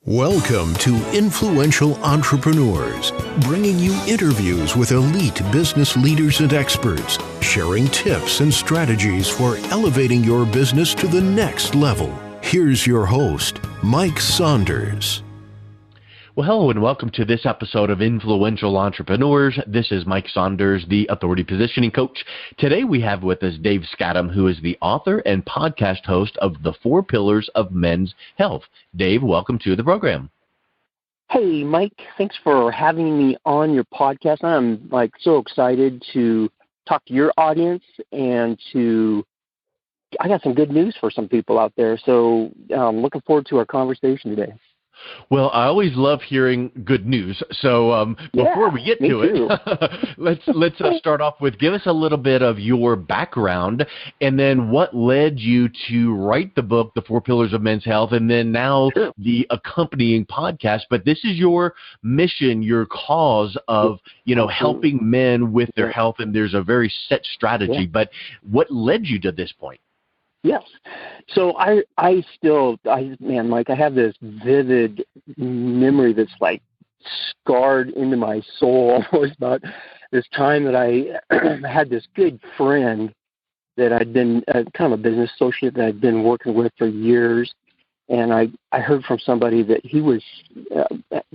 Welcome to Influential Entrepreneurs, bringing you interviews with elite business leaders and experts, sharing tips and strategies for elevating your business to the next level. Here's your host, Mike Saunders. Well, hello and welcome to this episode of Influential Entrepreneurs. This is Mike Saunders, the Authority Positioning Coach. Today we have with us Dave Skattum, who is the author and podcast host of The 4 Pillars of Men's Health. Dave, welcome to the program. Hey, Mike. Thanks for having me on your podcast. I'm so excited to talk to your audience and I got some good news for some people out there. So I'm looking forward to our conversation today. Well, I always love hearing good news. So before we get to it, let's start off with give us a little bit of your background and then what led you to write the book, The 4 Pillars of Men's Health, and then now the accompanying podcast. But this is your mission, your cause of, helping men with their health, and there's a very set strategy. Yeah. But what led you to this point? Yes. So Mike, I have this vivid memory that's scarred into my soul almost about this time that I had this good friend that I'd been kind of a business associate that I'd been working with for years. And I heard from somebody that he was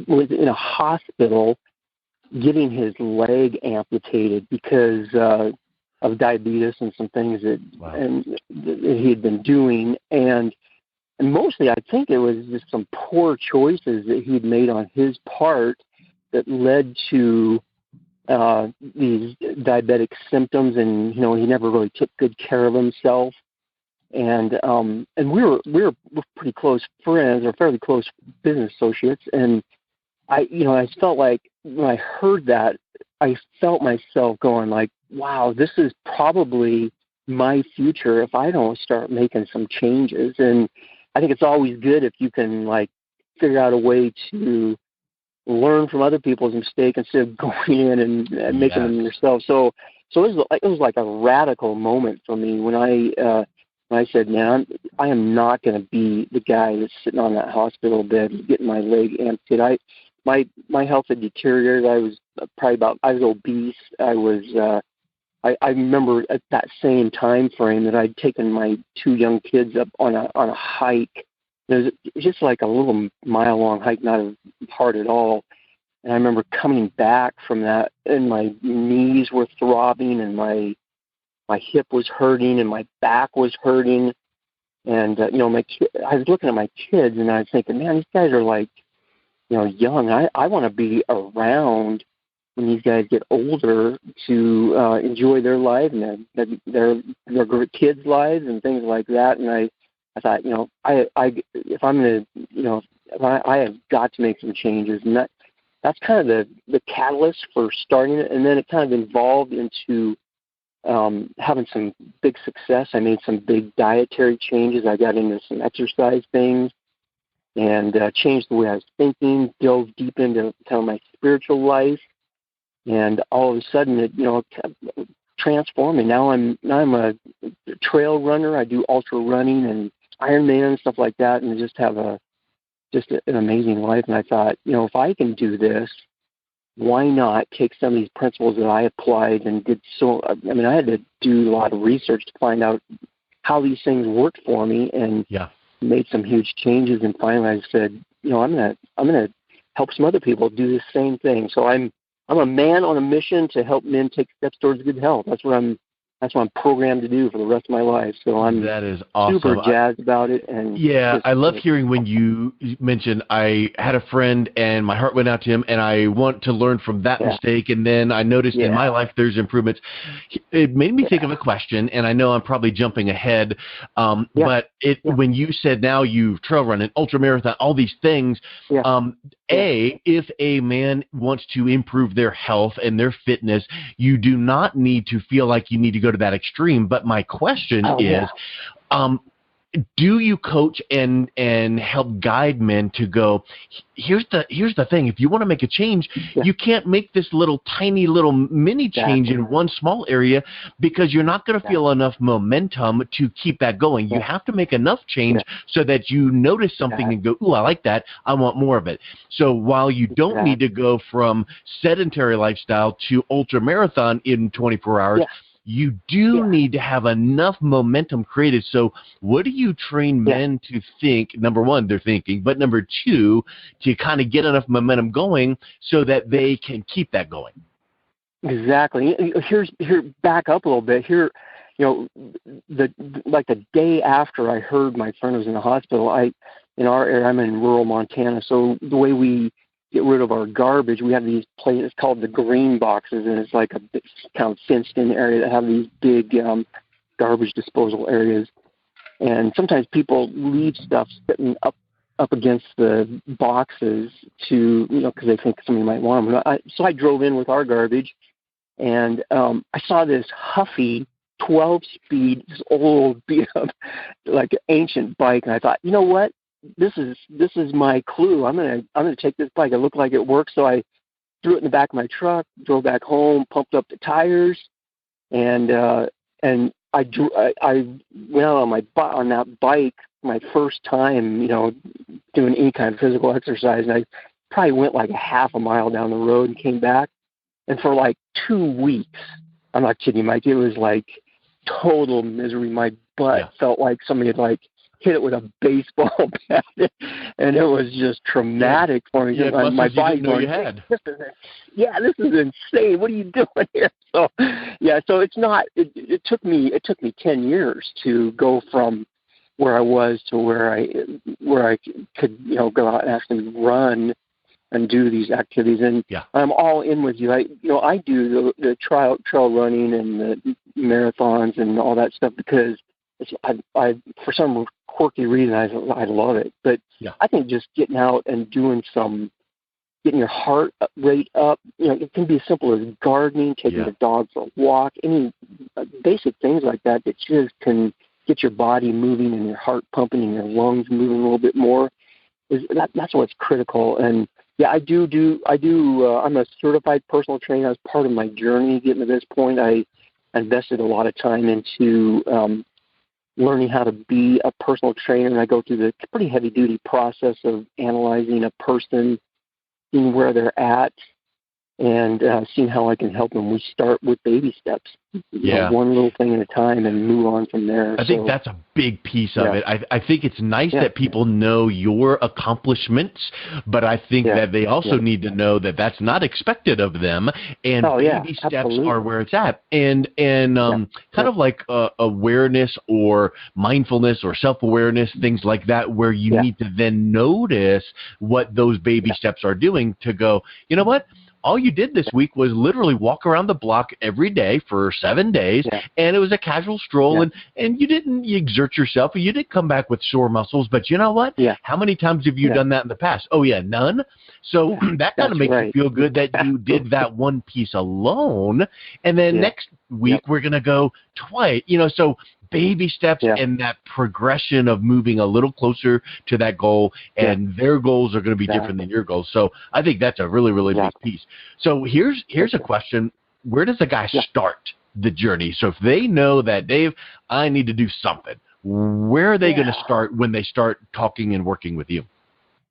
in a hospital getting his leg amputated because of diabetes and some things that he had been doing. And mostly I think it was just some poor choices that he'd made on his part that led to these diabetic symptoms. And, he never really took good care of himself. And we were pretty close friends or fairly close business associates. And I felt like when I heard that, I felt myself going wow, this is probably my future if I don't start making some changes. And I think it's always good if you can figure out a way to learn from other people's mistakes instead of going in and making them yourself. So it was like a radical moment for me when I said, man, I am not going to be the guy that's sitting on that hospital bed getting my leg amputated. My health had deteriorated. I was I was obese. I remember at that same time frame that I'd taken my 2 young kids up on a hike. It was just like a little mile-long hike, not hard at all. And I remember coming back from that, and my knees were throbbing, and my hip was hurting, and my back was hurting. And I was looking at my kids, and I was thinking, man, these guys are young. I want to be around when these guys get older to enjoy their life and their kids' lives and things like that. And I thought, if I'm going to, I have got to make some changes. And that's kind of the catalyst for starting it. And then it kind of evolved into having some big success. I made some big dietary changes. I got into some exercise things and changed the way I was thinking, dove deep into kind of my spiritual life. And all of a sudden, it transformed me. Now I'm a trail runner. I do ultra running and Ironman and stuff like that, and I just have an amazing life. And I thought, if I can do this, why not take some of these principles that I applied and did? I had to do a lot of research to find out how these things worked for me, and made some huge changes. And finally, I said, I'm gonna help some other people do the same thing. So I'm a man on a mission to help men take steps towards good health. That's what I'm programmed to do for the rest of my life. So that is awesome. Super jazzed about it. And I love hearing when you mentioned I had a friend and my heart went out to him, and I want to learn from that mistake. And then I noticed in my life there's improvements. It made me think of a question, and I know I'm probably jumping ahead, but when you said now you've trail run and ultra marathon, all these things, if a man wants to improve their health and their fitness, you do not need to feel like you need to go to that extreme. But my question do you coach and help guide men to go, here's the thing, if you want to make a change, you can't make this tiny little mini change in one small area, because you're not going to feel enough momentum to keep that going. You have to make enough change so that you notice something and go, ooh, I like that, I want more of it. So while you don't need to go from sedentary lifestyle to ultra marathon in 24 hours, you do need to have enough momentum created. So what do you train men to think? Number one, they're thinking, but number two, to kind of get enough momentum going so that they can keep that going. Exactly. Here, back up a little bit. Here, the day after I heard my friend was in the hospital, in our area, I'm in rural Montana, so the way we get rid of our garbage, we have these places called the green boxes, and it's like a kind of fenced-in area that have these big garbage disposal areas. And sometimes people leave stuff sitting up against the boxes to, because they think somebody might want them. So I drove in with our garbage, and I saw this Huffy 12-speed, this old beat-up, like ancient bike, and I thought, you know what? This is my clue. I'm gonna take this bike. It looked like it worked, so I threw it in the back of my truck, drove back home, pumped up the tires, and I went out on that bike my first time, doing any kind of physical exercise, and I probably went like a half a mile down the road and came back, and for like 2 weeks, I'm not kidding, Mike, it was like total misery. My butt felt like somebody had hit it with a baseball bat, and it was just traumatic for me. My body going, this is insane. What are you doing here? So it's not. It took me 10 years to go from where I was to where I could go out and actually run and do these activities. And I'm all in with you. I do the trail running and the marathons and all that stuff because I for some quirky reason I love it. But I think just getting out and getting your heart rate up, it can be as simple as gardening, taking the dog for a walk, any basic things like that just can get your body moving and your heart pumping and your lungs moving a little bit more. That's what's critical. And I do. I'm a certified personal trainer. As part of my journey getting to this point, I invested a lot of time into learning how to be a personal trainer. And I go through the pretty heavy-duty process of analyzing a person, seeing where they're at, and seeing how I can help them. We start with baby steps, one little thing at a time, and move on from there. I think that's a big piece of it. I think it's nice that people know your accomplishments, but I think that they also need to know that that's not expected of them, and baby steps are where it's at. And kind of like awareness or mindfulness or self-awareness, things like that, where you need to then notice what those baby steps are doing to go, you know what? All you did this week was literally walk around the block every day for 7 days, and it was a casual stroll, and you didn't exert yourself, and you didn't come back with sore muscles, but you know what? How many times have you done that in the past? Oh, none? So that kind of makes you feel good that you did that one piece alone, and then next week we're going to go twice, so baby steps and that progression of moving a little closer to that goal, and their goals are going to be different than your goals. So I think that's a really, really big piece. So here's a question. Where does a guy start the journey? So if they know that, Dave, I need to do something, where are they going to start when they start talking and working with you?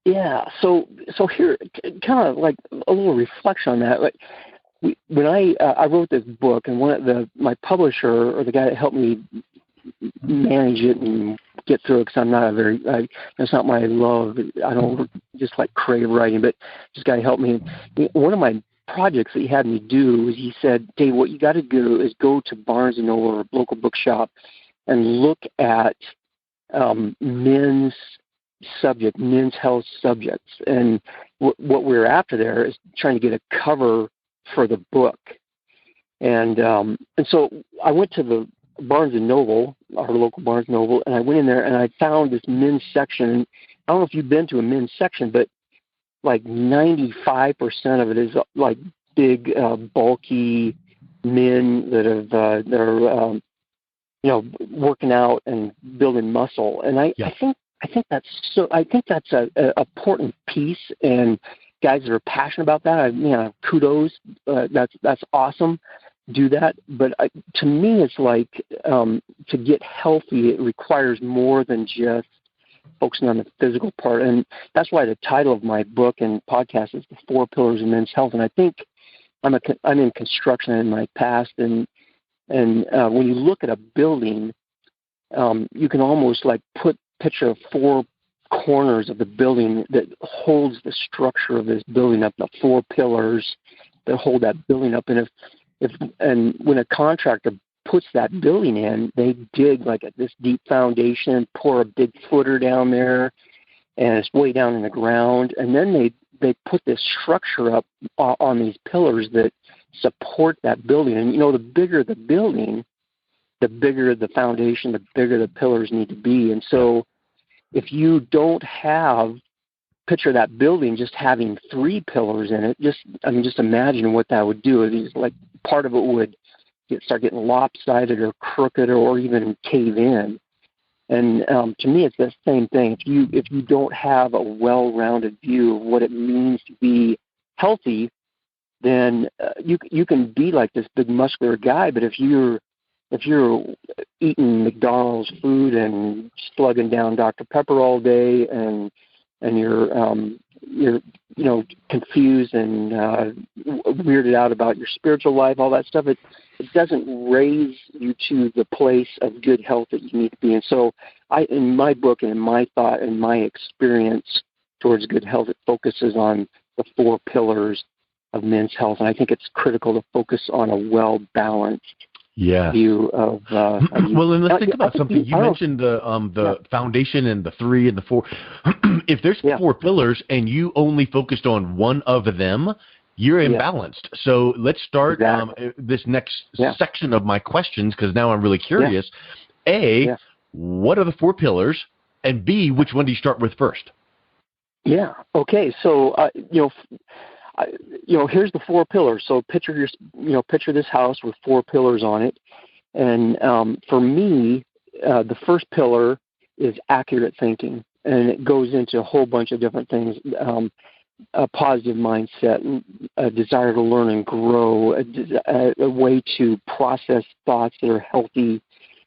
Yeah. So here, kind of like a little reflection on that. Like when I wrote this book, and my publisher, or the guy that helped me manage it and get through it, because I'm not it's not my love. I don't just crave writing, but this guy helped me. One of my projects that he had me do was, he said, Dave, what you got to do is go to Barnes & Noble or a local bookshop and look at men's health subjects. And what we're after there is trying to get a cover for the book. And so I went to the Barnes & Noble, our local Barnes & Noble, and I went in there and I found this men's section. I don't know if you've been to a men's section, but 95% of it is big, bulky men that are working out and building muscle. And I think that's a important piece. And guys that are passionate about that, kudos. That's awesome. Do that. But to me, it's like to get healthy, it requires more than just focusing on the physical part. And that's why the title of my book and podcast is The 4 Pillars of Men's Health. And I think I'm in construction in my past, and when you look at a building, you can almost like picture 4 corners of the building that holds the structure of this building up, the 4 pillars that hold that building up. And and when a contractor puts that building in, they dig like this deep foundation, pour a big footer down there, and it's way down in the ground. And then they put this structure up on these pillars that support that building. And, the bigger the building, the bigger the foundation, the bigger the pillars need to be. And so if you don't picture that building just having 3 pillars in it, just imagine what that would do. It's like part of it would start getting lopsided or crooked or even cave in. And to me, it's the same thing. If you don't have a well-rounded view of what it means to be healthy, then you can be like this big muscular guy. But if you're eating McDonald's food and slugging down Dr. Pepper all day, and you're confused and weirded out about your spiritual life, all that stuff, it doesn't raise you to the place of good health that you need to be. And so in my book and in my thought and my experience towards good health, it focuses on the 4 pillars of men's health. And I think it's critical to focus on a well-balanced view of well, and let's think about something. You mentioned the foundation and the 3 and the 4. If there's 4 pillars and you only focused on one of them, you're imbalanced. So let's start this next section of my questions, because now I'm really curious. A, what are the 4 pillars? And B, which one do you start with first? Yeah. Okay. So here's the 4 pillars. So picture this house with 4 pillars on it. And for me, the first pillar is accurate thinking, and it goes into a whole bunch of different things. A positive mindset, a desire to learn and grow, a way to process thoughts that are healthy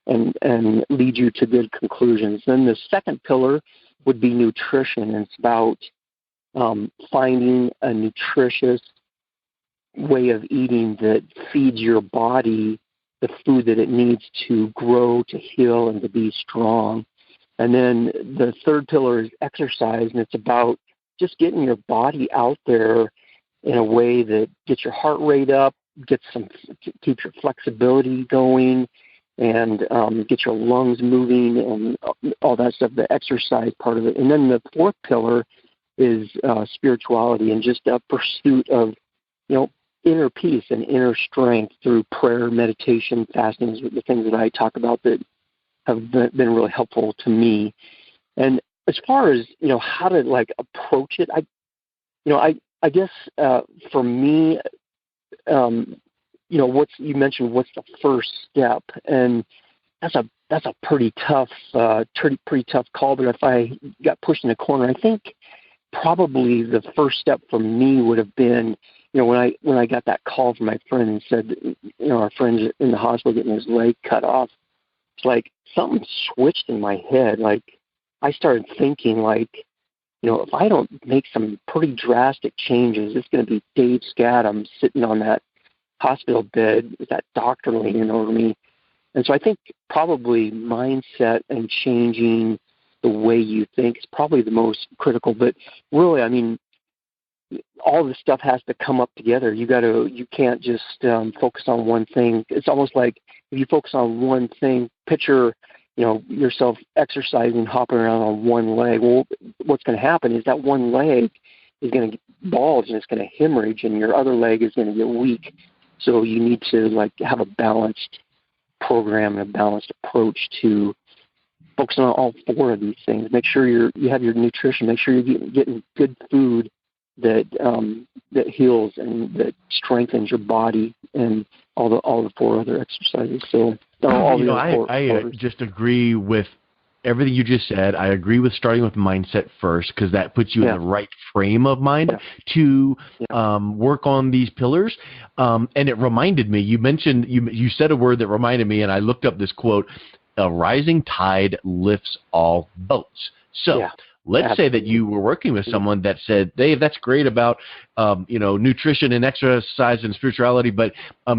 and lead you to good conclusions. Then the second pillar would be nutrition, and it's about finding a nutritious way of eating that feeds your body the food that it needs to grow, to heal, and to be strong. And then the third pillar is exercise, and it's about just getting your body out there in a way that gets your heart rate up, keeps your flexibility going, and get your lungs moving and all that stuff, the exercise part of it. And then the fourth pillar is spirituality, and just a pursuit of, inner peace and inner strength through prayer, meditation, fasting, is the things that I talk about that have been really helpful to me. And as far as, how to approach it, I guess for me, you mentioned what's the first step, and that's a pretty tough call. But if I got pushed in a corner, I think probably the first step for me would have been, when I got that call from my friend and said, our friend's in the hospital getting his leg cut off. It's like something switched in my head. I started thinking, if I don't make some pretty drastic changes, it's going to be Dave Skattum sitting on that hospital bed with that doctor leaning over me. And so I think probably mindset and changing the way you think is probably the most critical. But really, all this stuff has to come up together. You can't just focus on one thing. It's almost like if you focus on one thing, picture, yourself exercising, hopping around on one leg. Well, what's going to happen is that one leg is going to bulge and it's going to hemorrhage, and your other leg is going to get weak. So you need to have a balanced program and a balanced approach to focusing on all four of these things. Make sure you have your nutrition. Make sure you're getting good food that heals and that strengthens your body, and all the 4 other exercises. So I just agree with everything you just said. I agree with starting with mindset first, because that puts you in the right frame of mind to work on these pillars. And it reminded me, you mentioned, you said a word that reminded me, and I looked up this quote, "A rising tide lifts all boats." So let's say that you were working with someone that said, "Dave, that's great about nutrition and exercise and spirituality, but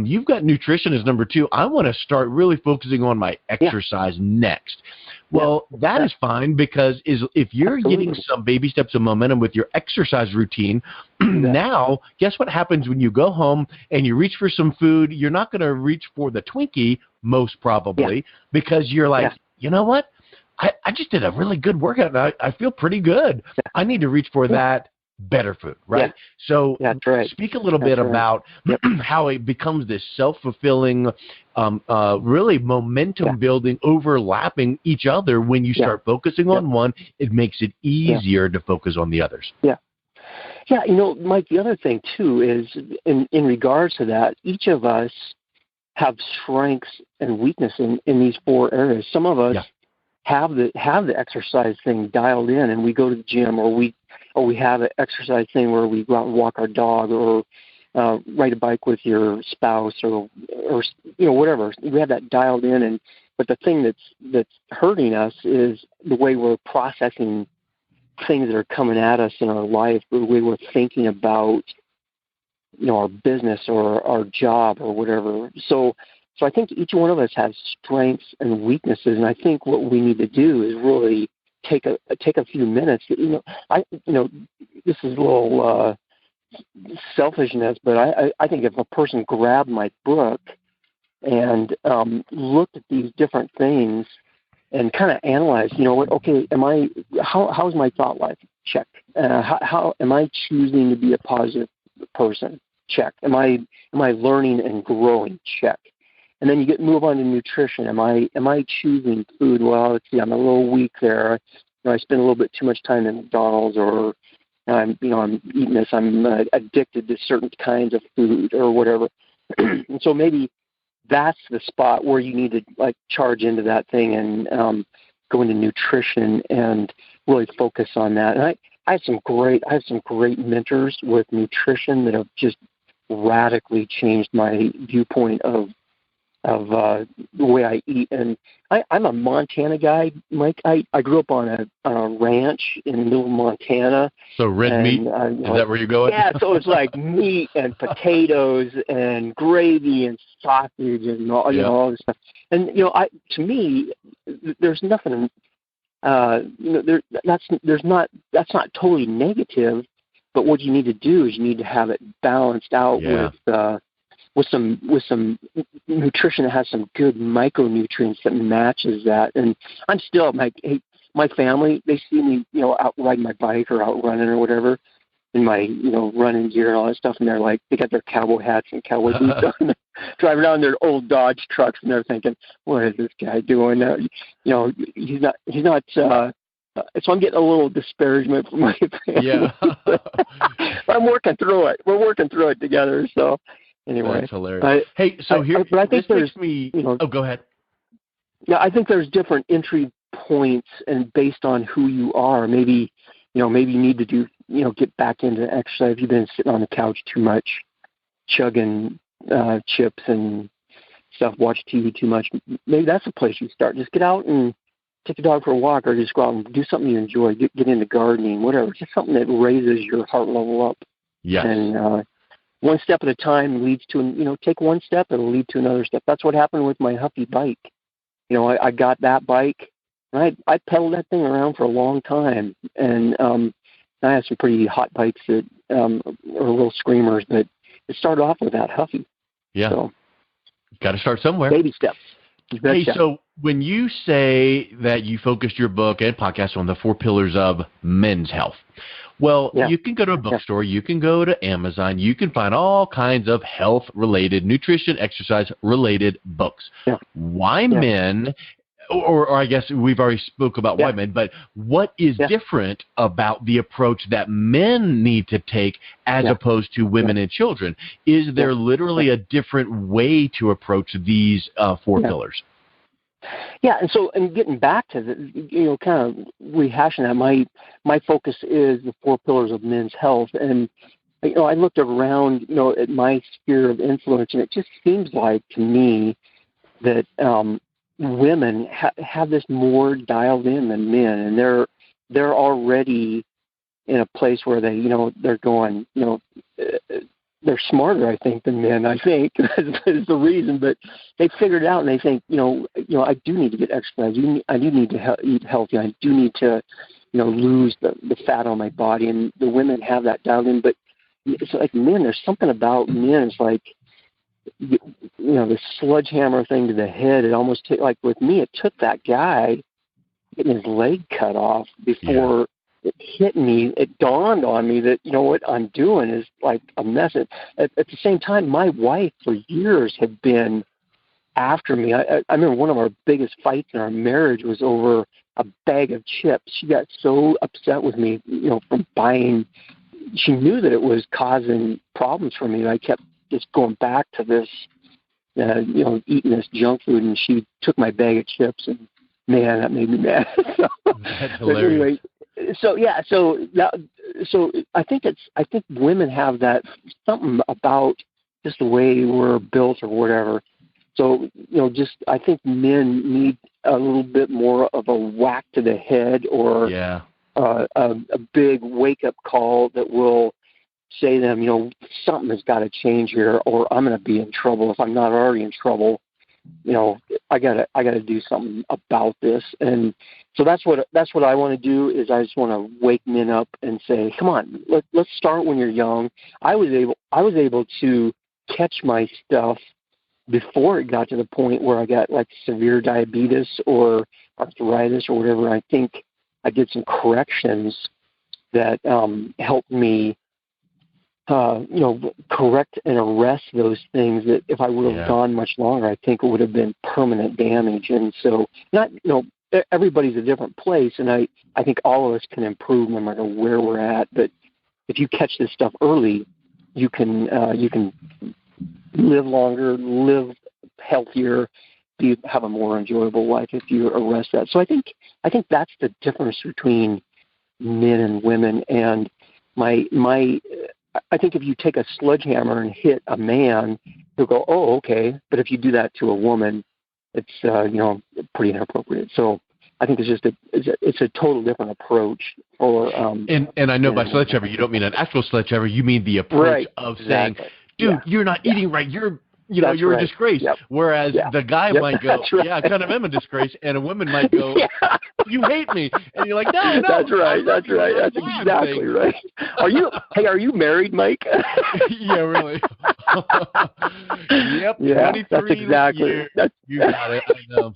you've got nutrition as number 2. I want to start really focusing on my exercise next." Well, that is fine, because if you're getting some baby steps of momentum with your exercise routine, now guess what happens when you go home and you reach for some food? You're not going to reach for the Twinkie, most probably, because you're like, you know what? I just did a really good workout, and I feel pretty good. I need to reach for that better food, right? So speak a little bit about how it becomes this self-fulfilling, really momentum-building, overlapping each other. When you start focusing on one, it makes it easier to focus on the others. Yeah, Mike, the other thing, too, is in regards to that, each of us have strengths and weakness in these 4 areas. Some of us have the exercise thing dialed in, and we go to the gym, or we have an exercise thing where we go out and walk our dog, or ride a bike with your spouse, or whatever. We have that dialed in, but the thing that's hurting us is the way we're processing things that are coming at us in our life, the way we're thinking about our business or our job or whatever. So I think each one of us has strengths and weaknesses, and I think what we need to do is really take a few minutes. This is a little selfishness, but I think if a person grabbed my book and looked at these different things and kind of analyzed, okay, how's my thought life? Check. How am I choosing to be a positive person? Check. Am I learning and growing? Check. And then you move on to nutrition. Am I choosing food? Well, let's see, I'm a little weak there. I spend a little bit too much time in McDonald's, or I'm eating this. I'm addicted to certain kinds of food or whatever. And so maybe that's the spot where you need to charge into that thing and go into nutrition and really focus on that. And I have some great mentors with nutrition that have just radically changed my viewpoint of the way I eat. And I'm a Montana guy, Mike. I grew up on a ranch in the middle of Montana. So red meat, is that where you're going? Yeah, so it's like meat and potatoes and gravy and sausage and all this stuff. And to me, there's nothing. That's not totally negative. But what you need to do is you need to have it balanced out with some nutrition that has some good micronutrients that matches that. And I'm still my family, they see me out riding my bike or out running or whatever in my running gear and all that stuff, and they're like, they got their cowboy hats and cowboy boots on, driving around their old Dodge trucks, and they're thinking, what is this guy doing? He's not. So I'm getting a little disparagement from my family. Yeah. But I'm working through it. We're working through it together. So anyway, that's hilarious. But I think there's me. Go ahead. Yeah, I think there's different entry points, and based on who you are, maybe you need to do get back into exercise. If you've been sitting on the couch too much, chugging chips and stuff, watch TV too much, maybe that's a place you start. Just get out and take the dog for a walk, or just go out and do something you enjoy. Get into gardening, whatever. Just something that raises your heart level up. Yes. And one step at a time leads to, take one step, it'll lead to another step. That's what happened with my Huffy bike. I got that bike, and I pedaled that thing around for a long time. And I have some pretty hot bikes that are little screamers, but it started off with that Huffy. Yeah. So, got to start somewhere. Baby steps. Hey, so when you say that you focused your book and podcast on the 4 pillars of men's health, well, you can go to a bookstore, you can go to Amazon, you can find all kinds of health-related, nutrition, exercise-related books. Yeah. Why men or I guess we've already spoke about white men, but what is different about the approach that men need to take as opposed to women and children? Is there literally a different way to approach these 4 pillars? Yeah, and getting back to the, kind of rehashing that, my focus is the 4 pillars of men's health. And, I looked around, at my sphere of influence, and it just seems like to me that women have this more dialed in than men, and they're already in a place where they, they're going, they're smarter, I think, than men. I think is the reason, but they figured it out, and they think, I do need to get exercise. I do need to eat healthy. I do need to, lose the fat on my body, and the women have that dialed in. But it's like men. There's something about men. It's like, the sledgehammer thing to the head. It almost like with me, it took that guy getting his leg cut off before it hit me. It dawned on me that what I'm doing is like a mess. At the same time, my wife for years had been after me. I remember one of our biggest fights in our marriage was over a bag of chips. She got so upset with me, from buying. She knew that it was causing problems for me. I kept just going back to this, eating this junk food, and she took my bag of chips, and man, that made me mad. That's hilarious. So I think women have that something about just the way we're built or whatever. So, I think men need a little bit more of a whack to the head or a big wake-up call that will say to them, something has got to change here, or I'm going to be in trouble if I'm not already in trouble. I gotta do something about this. And so that's what I want to do is I just want to wake men up and say, come on, let's start when you're young. I was able to catch my stuff before it got to the point where I got like severe diabetes or arthritis or whatever. I think I did some corrections that helped me correct and arrest those things that if I would have gone much longer, I think it would have been permanent damage. And so everybody's a different place. And I think all of us can improve no matter where we're at. But if you catch this stuff early, you can live longer, live healthier, have a more enjoyable life if you arrest that. So I think that's the difference between men and women. And I think if you take a sledgehammer and hit a man, he'll go, oh, okay. But if you do that to a woman, it's pretty inappropriate. So I think it's a total different approach. And I know by sledgehammer you don't mean an actual sledgehammer. You mean the approach of saying, dude, you're not eating right. You're a disgrace. Yep. Whereas the guy might go, I kind of am a disgrace, and a woman might go, you hate me, and you're like, no. That's right. That's exactly right. Are you married, Mike? Yeah, really. Yep. Yeah, that's exactly. You got it. I know.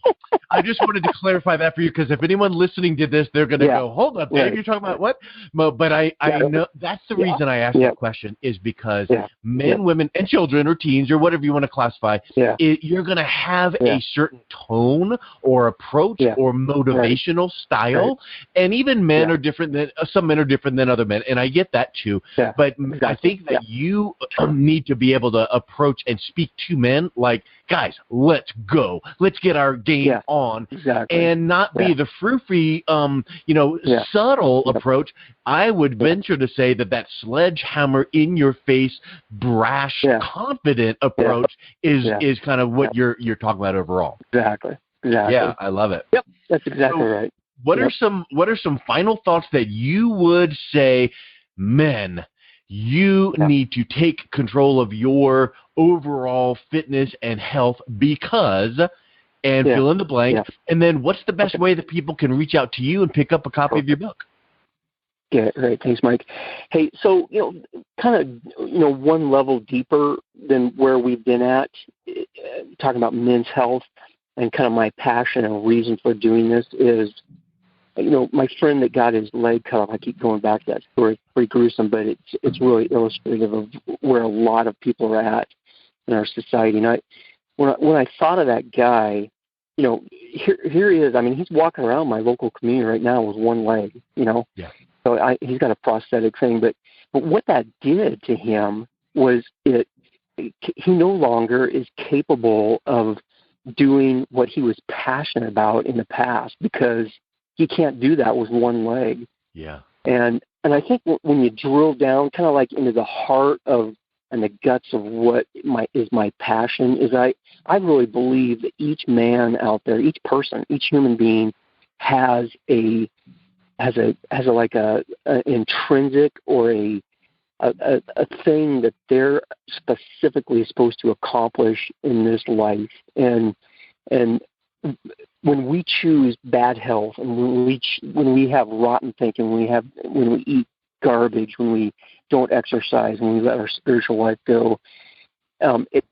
I just wanted to clarify that for you because if anyone listening to this, they're going to go, hold up, Dave, you're talking about what? But I know that's the reason I asked that question is because men, women, and children or teens or whatever you want to classify, you're going to have a certain tone or approach or motivational style. And even men are different than some men are different than other men. And I get that too. Yeah. But I think that you need to be able to approach and speak to men like, guys, let's go. Let's get our game on and not be the froofy, subtle approach. I would venture to say that sledgehammer in your face, brash, confident approach is kind of what you're talking about overall. Exactly. Yeah, I love it. Yep, that's exactly right. What are some final thoughts that you would say, men, you need to take control of your overall fitness and health because, and fill in the blank, and then what's the best way that people can reach out to you and pick up a copy of your book? Yeah, great. Thanks, Mike. Hey, so, kind of, one level deeper than where we've been at, talking about men's health and kind of my passion and reason for doing this is, my friend that got his leg cut off, I keep going back to that story. It's pretty gruesome, but it's really illustrative of where a lot of people are at in our society. And when I thought of that guy, here he is. I mean, he's walking around my local community right now with one leg, Yeah. So he's got a prosthetic thing. But what that did to him was he no longer is capable of doing what he was passionate about in the past because he can't do that with one leg. Yeah. And I think when you drill down kind of like into the heart of and the guts of what is my passion is I really believe that each man out there, each person, each human being has an intrinsic or a thing that they're specifically supposed to accomplish in this life. And when we choose bad health, and when we have rotten thinking, when we eat garbage, when we don't exercise, when we let our spiritual life go, it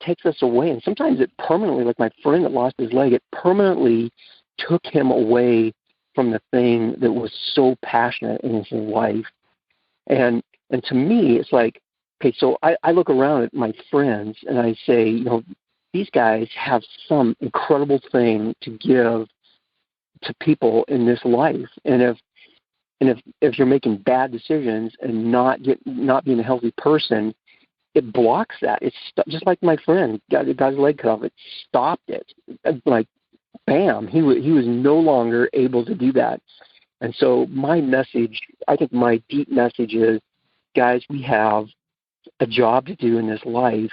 takes us away. And sometimes it permanently, like my friend that lost his leg, it permanently took him away from the thing that was so passionate in his life. And to me, it's like, okay, so I look around at my friends and I say, these guys have some incredible thing to give to people in this life. And if you're making bad decisions and not being a healthy person, it blocks that. It's just like my friend got his leg cut off. It stopped it. Like, bam, he was no longer able to do that. And so my message, I think my deep message is, guys, we have a job to do in this life.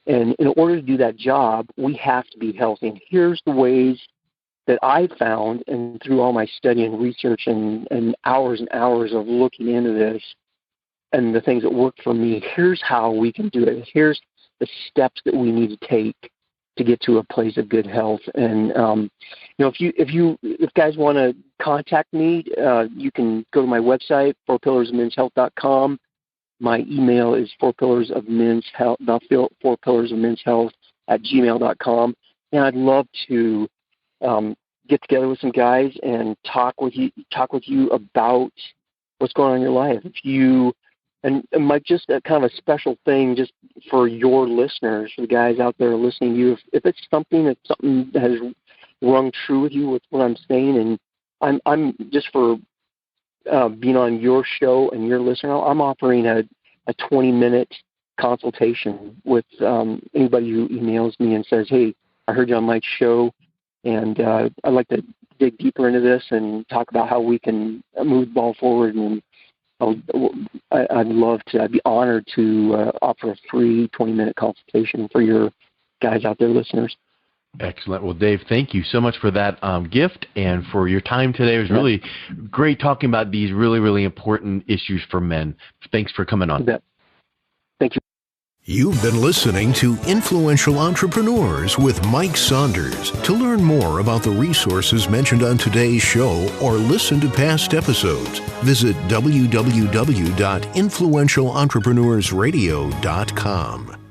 And in order to do that job, we have to be healthy. And here's the ways that I found, and through all my study and research and hours of looking into this and the things that worked for me, here's how we can do it. Here's the steps that we need to take to get to a place of good health. And, if guys want to contact me, you can go to my website, fourpillarsofmenshealth.com. My email is fourpillarsofmenshealth@gmail.com. And I'd love to get together with some guys and talk with you about what's going on in your life. And Mike, just a kind of a special thing just for your listeners, for the guys out there listening to you, if it's something that has rung true with you with what I'm saying, and I'm just for being on your show and your listener, I'm offering a 20-minute consultation with anybody who emails me and says, hey, I heard you on Mike's show, and I'd like to dig deeper into this and talk about how we can move the ball forward. And I'd be honored to offer a free 20-minute consultation for your guys out there, listeners. Excellent. Well, Dave, thank you so much for that gift and for your time today. It was really great talking about these really, really important issues for men. Thanks for coming on. Thank you. You've been listening to Influential Entrepreneurs with Mike Saunders. To learn more about the resources mentioned on today's show or listen to past episodes, visit www.influentialentrepreneursradio.com.